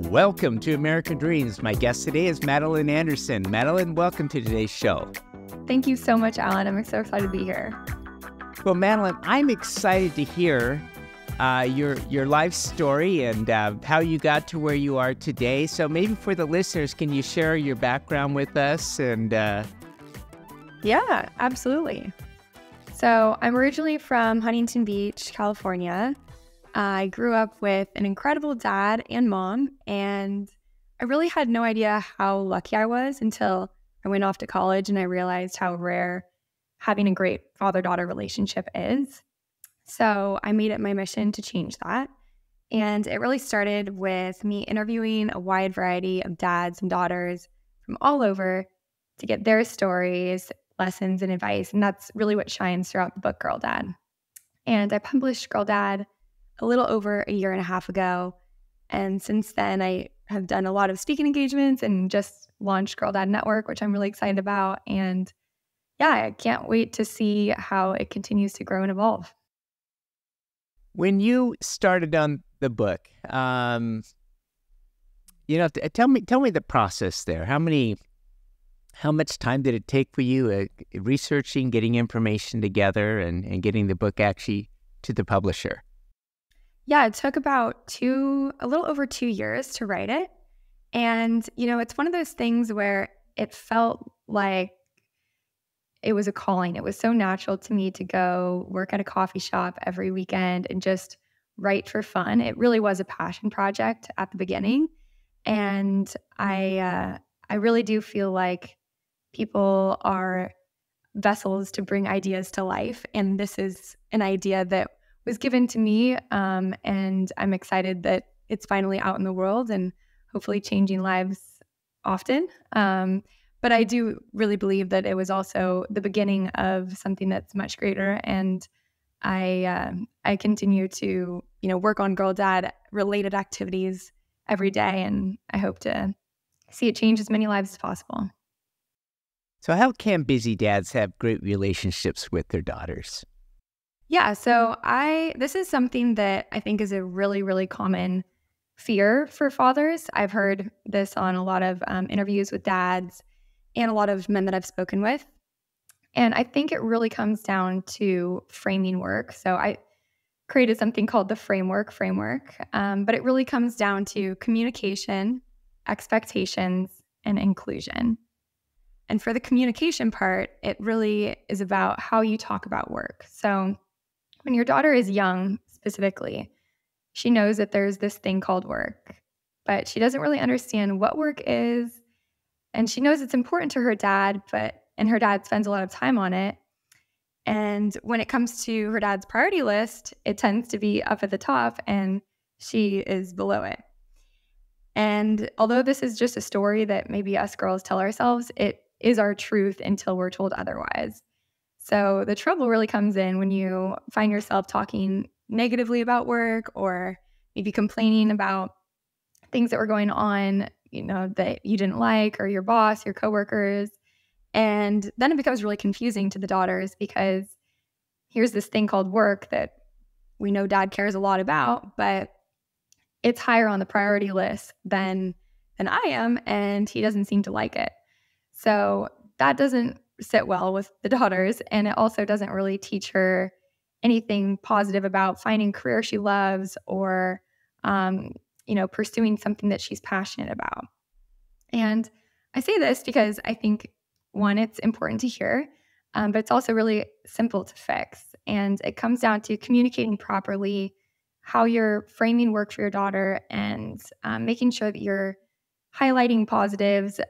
Welcome to American Dreams. My guest today is Madeline Anderson. Madeline, welcome to today's show. Thank you so much, Alan. I'm so excited to be here. Well, Madeline, I'm excited to hear your life story and how you got to where you are today. So maybe for the listeners, can you share your background with us? Yeah, absolutely. So I'm originally from Huntington Beach, California. I grew up with an incredible dad and mom, and I really had no idea how lucky I was until I went off to college and I realized how rare having a great father-daughter relationship is. So I made it my mission to change that. And it really started with me interviewing a wide variety of dads and daughters from all over to get their stories, lessons, and advice. And that's really what shines throughout the book, Girl Dad. And I published Girl Dad a little over a year and a half ago. And since then, I have done a lot of speaking engagements and just launched Girl Dad Network, which I'm really excited about. And yeah, I can't wait to see how it continues to grow and evolve. When you started on the book, tell me the process there. How much time did it take for you researching, getting information together, and getting the book actually to the publisher? Yeah, it took about a little over 2 years to write it. And, it's one of those things where it felt like it was a calling. It was so natural to me to go work at a coffee shop every weekend and just write for fun. It really was a passion project at the beginning. And I really do feel like people are vessels to bring ideas to life. And this is an idea that was given to me, and I'm excited that it's finally out in the world and hopefully changing lives often. But I do really believe that it was also the beginning of something that's much greater, and I continue to work on Girl Dad related activities every day, and I hope to see it change as many lives as possible. So how can busy dads have great relationships with their daughters? Yeah, so this is something that I think is a really, really common fear for fathers. I've heard this on a lot of interviews with dads and a lot of men that I've spoken with. And I think it really comes down to framing work. So I created something called the framework, but it really comes down to communication, expectations, and inclusion. And for the communication part, it really is about how you talk about work. So when your daughter is young, specifically, she knows that there's this thing called work, but she doesn't really understand what work is. And she knows it's important to her dad, and her dad spends a lot of time on it. And when it comes to her dad's priority list, it tends to be up at the top and she is below it. And although this is just a story that maybe us girls tell ourselves, it is our truth until we're told otherwise. So the trouble really comes in when you find yourself talking negatively about work or maybe complaining about things that were going on, that you didn't like, or your boss, your coworkers. And then it becomes really confusing to the daughters because here's this thing called work that we know dad cares a lot about, but it's higher on the priority list than I am, and he doesn't seem to like it. So that doesn't sit well with the daughters, and it also doesn't really teach her anything positive about finding a career she loves or pursuing something that she's passionate about. And I say this because I think, one, it's important to hear, but it's also really simple to fix. And it comes down to communicating properly, how you're framing work for your daughter, and making sure that you're highlighting positives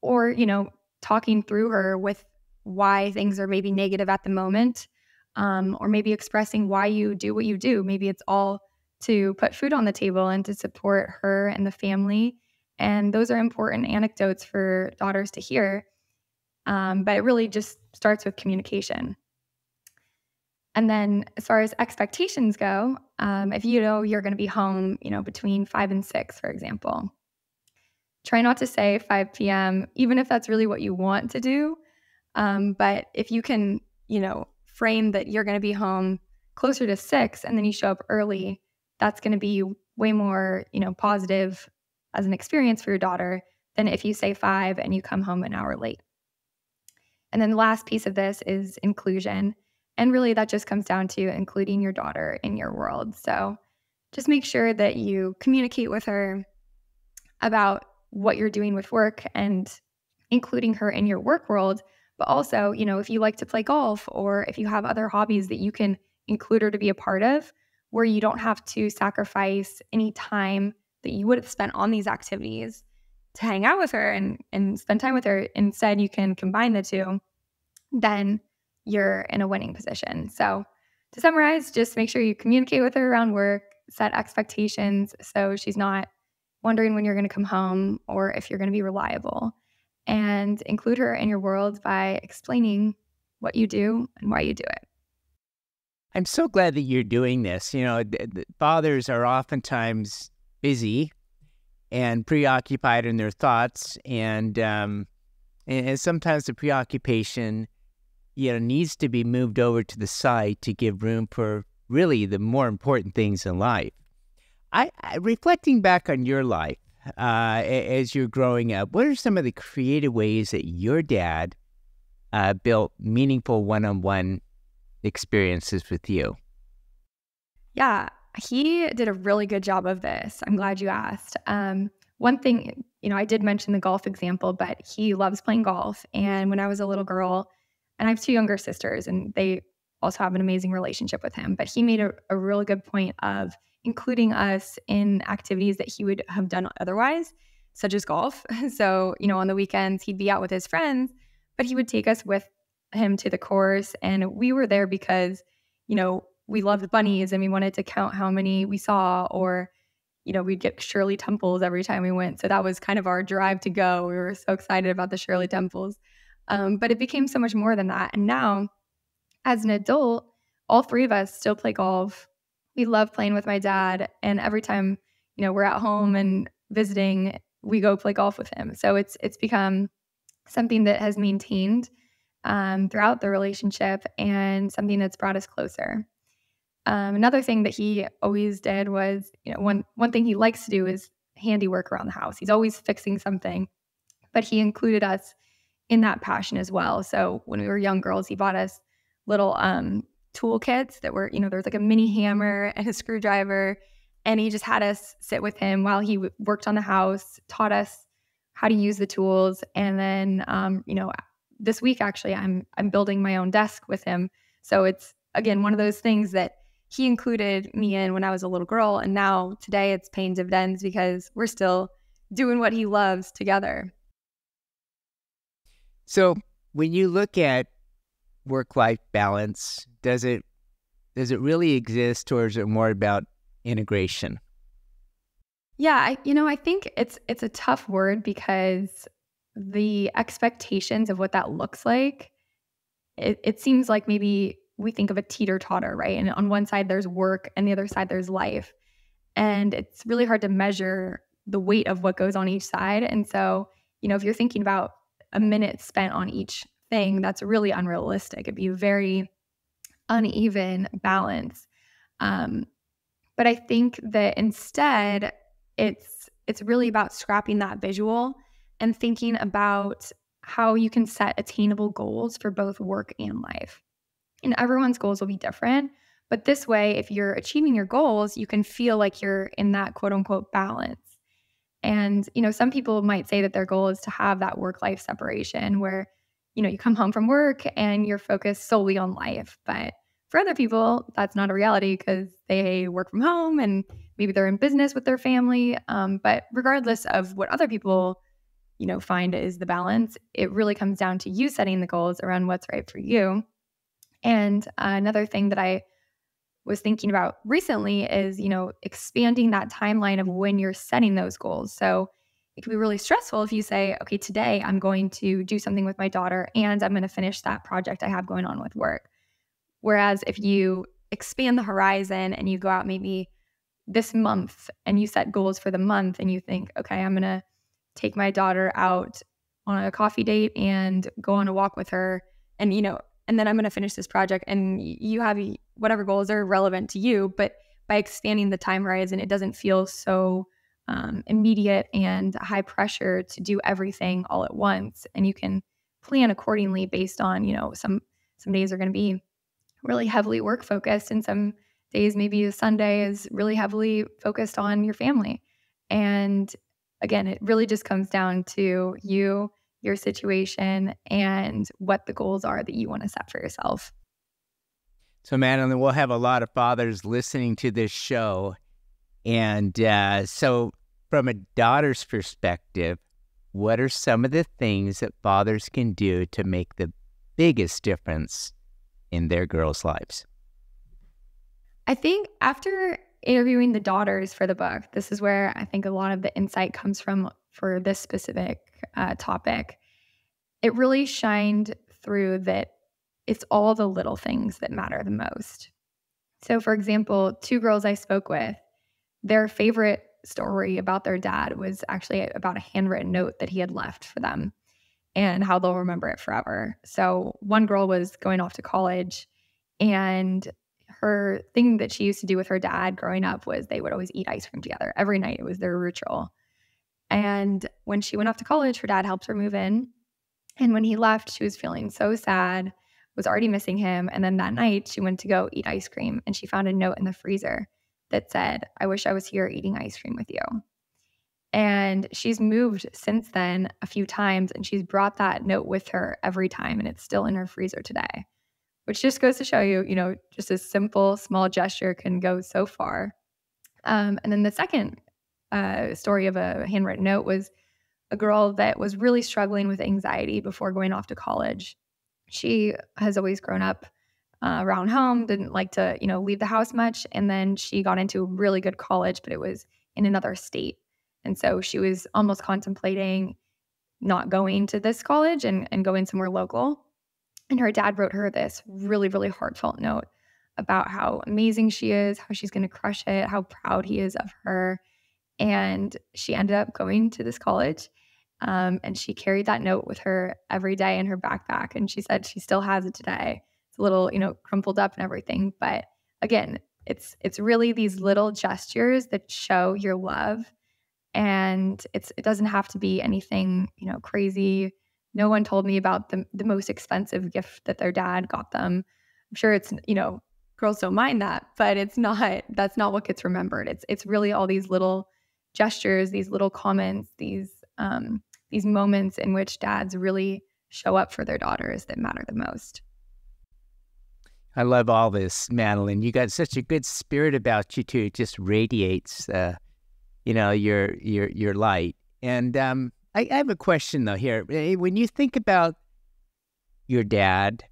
or talking through her with why things are maybe negative at the moment, or maybe expressing why you do what you do. Maybe it's all to put food on the table and to support her and the family. And those are important anecdotes for daughters to hear. But it really just starts with communication. And then as far as expectations go, if you're going to be home, between 5 and 6, for example, try not to say 5 p.m., even if that's really what you want to do. But if you can, frame that you're going to be home closer to 6 and then you show up early, that's going to be way more, positive as an experience for your daughter than if you say 5 and you come home an hour late. And then the last piece of this is inclusion. And really, that just comes down to including your daughter in your world. So just make sure that you communicate with her about what you're doing with work and including her in your work world. But also, if you like to play golf or if you have other hobbies that you can include her to be a part of, where you don't have to sacrifice any time that you would have spent on these activities to hang out with her and spend time with her. Instead, you can combine the two, then you're in a winning position. So to summarize, just make sure you communicate with her around work, set expectations so she's not wondering when you're going to come home or if you're going to be reliable, and include her in your world by explaining what you do and why you do it. I'm so glad that you're doing this. Fathers are oftentimes busy and preoccupied in their thoughts, and sometimes the preoccupation, needs to be moved over to the side to give room for really the more important things in life. I reflecting back on your life as you're growing up, what are some of the creative ways that your dad built meaningful one-on-one experiences with you? Yeah, he did a really good job of this. I'm glad you asked. One thing, I did mention the golf example, but he loves playing golf. And when I was a little girl, and I have 2 younger sisters, and they also have an amazing relationship with him, but he made a really good point of including us in activities that he would have done otherwise, such as golf. So, on the weekends, he'd be out with his friends, but he would take us with him to the course. And we were there because, we loved bunnies and we wanted to count how many we saw, or, we'd get Shirley Temples every time we went. So that was kind of our drive to go. We were so excited about the Shirley Temples. But it became so much more than that. And now, as an adult, all 3 of us still play golf. We love playing with my dad. And every time, we're at home and visiting, we go play golf with him. So it's become something that has maintained throughout the relationship and something that's brought us closer. Another thing that he always did was, one thing he likes to do is handiwork around the house. He's always fixing something, but he included us in that passion as well. So when we were young girls, he bought us little tool kits that were, there's like a mini hammer and a screwdriver, and he just had us sit with him while he worked on the house, taught us how to use the tools. And then, this week, actually, I'm building my own desk with him. So it's, again, one of those things that he included me in when I was a little girl. And now today it's paying dividends because we're still doing what he loves together. So when you look at work-life balance, does it really exist, or is it more about integration? Yeah, I think it's a tough word because the expectations of what that looks like, it seems like maybe we think of a teeter-totter, right? And on one side there's work and the other side there's life. And it's really hard to measure the weight of what goes on each side. And so, if you're thinking about a minute spent on each thing, that's really unrealistic. It'd be a very uneven balance. But I think that instead, it's really about scrapping that visual and thinking about how you can set attainable goals for both work and life. And everyone's goals will be different. But this way, if you're achieving your goals, you can feel like you're in that quote unquote balance. And, some people might say that their goal is to have that work-life separation where, you come home from work and you're focused solely on life. But for other people, that's not a reality because they work from home and maybe they're in business with their family. But regardless of what other people, find is the balance, it really comes down to you setting the goals around what's right for you. And another thing that I was thinking about recently is, expanding that timeline of when you're setting those goals. So it can be really stressful if you say, okay, today I'm going to do something with my daughter and I'm going to finish that project I have going on with work. Whereas if you expand the horizon and you go out maybe this month and you set goals for the month and you think, okay, I'm going to take my daughter out on a coffee date and go on a walk with her, and, and then I'm going to finish this project, and you have whatever goals are relevant to you, but by expanding the time horizon, it doesn't feel so immediate and high pressure to do everything all at once. And you can plan accordingly based on, some days are going to be really heavily work focused, and some days, maybe a Sunday, is really heavily focused on your family. And again, it really just comes down to you, your situation, and what the goals are that you want to set for yourself. So, Madeline, we'll have a lot of fathers listening to this show. And so from a daughter's perspective, what are some of the things that fathers can do to make the biggest difference in their girls' lives? I think after interviewing the daughters for the book, this is where I think a lot of the insight comes from for this specific topic. It really shined through that it's all the little things that matter the most. So, for example, two girls I spoke with, their favorite story about their dad was actually about a handwritten note that he had left for them and how they'll remember it forever. So one girl was going off to college, and her thing that she used to do with her dad growing up was they would always eat ice cream together every night. It was their ritual. And when she went off to college, her dad helped her move in. And when he left, she was feeling so sad, was already missing him. And then that night, she went to go eat ice cream, and she found a note in the freezer that said, "I wish I was here eating ice cream with you." And she's moved since then a few times, and she's brought that note with her every time, and it's still in her freezer today, which just goes to show you, just a simple, small gesture can go so far. And then the second story of a handwritten note was a girl that was really struggling with anxiety before going off to college. She has always grown up around home, didn't like to, leave the house much. And then she got into a really good college, but it was in another state. And so she was almost contemplating not going to this college and going somewhere local. And her dad wrote her this really, really heartfelt note about how amazing she is, how she's going to crush it, how proud he is of her. And she ended up going to this college. And she carried that note with her every day in her backpack. And she said she still has it today. It's a little, crumpled up and everything. But again, it's really these little gestures that show your love. And it doesn't have to be anything, crazy. No one told me about the most expensive gift that their dad got them. I'm sure it's, girls don't mind that, but that's not what gets remembered. It's really all these little gestures, these little comments, these moments in which dads really show up for their daughters that matter the most. I love all this, Madeline. You got such a good spirit about you too. It just radiates, your light. And I have a question though here. When you think about your dad,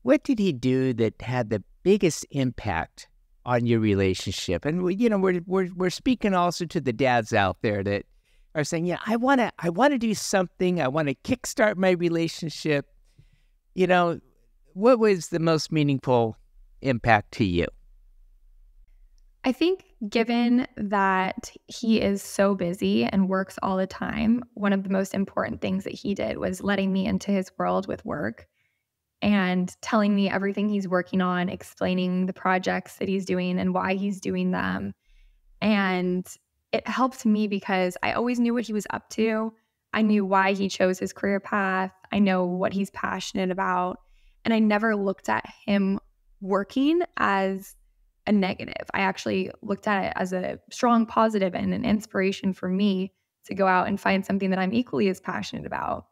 what did he do that had the biggest impact on your relationship? And we're speaking also to the dads out there that are saying, I want to do something. I want to kickstart my relationship. What was the most meaningful impact to you? I think given that he is so busy and works all the time, one of the most important things that he did was letting me into his world with work and telling me everything he's working on, explaining the projects that he's doing and why he's doing them. And it helped me because I always knew what he was up to. I knew why he chose his career path. I know what he's passionate about. And I never looked at him working as a negative. I actually looked at it as a strong positive and an inspiration for me to go out and find something that I'm equally as passionate about.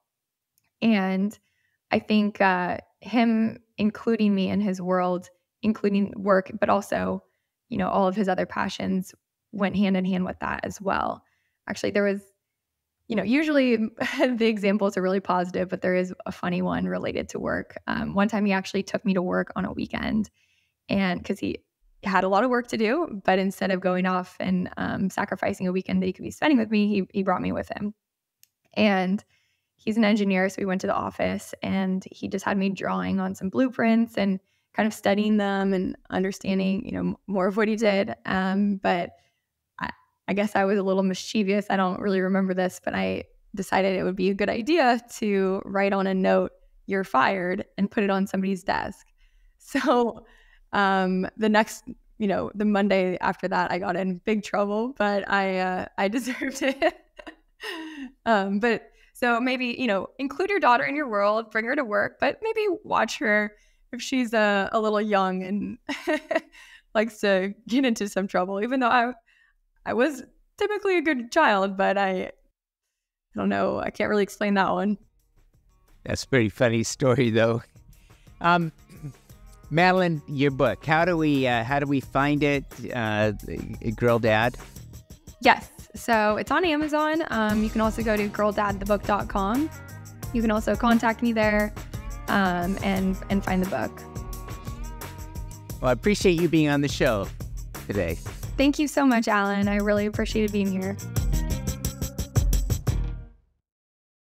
And I think him including me in his world, including work, but also, all of his other passions went hand in hand with that as well. Actually, there was, usually the examples are really positive, but there is a funny one related to work. One time he actually took me to work on a weekend, and because he had a lot of work to do, but instead of going off and sacrificing a weekend that he could be spending with me, he brought me with him. And he's an engineer, so we went to the office, and he just had me drawing on some blueprints and kind of studying them and understanding, more of what he did. But I guess I was a little mischievous. I don't really remember this, but I decided it would be a good idea to write on a note, "You're fired," and put it on somebody's desk. So the next the Monday after that, I got in big trouble, but I deserved it. But so maybe, include your daughter in your world, bring her to work, but maybe watch her if she's a little young and likes to get into some trouble, even though I was typically a good child, but I don't know. I can't really explain that one. That's a pretty funny story, though. Madeline, your book. How do we find it? Girl Dad. Yes. So it's on Amazon. You can also go to girldadthebook.com. You can also contact me there and find the book. Well, I appreciate you being on the show today. Thank you so much, Alan. I really appreciated being here.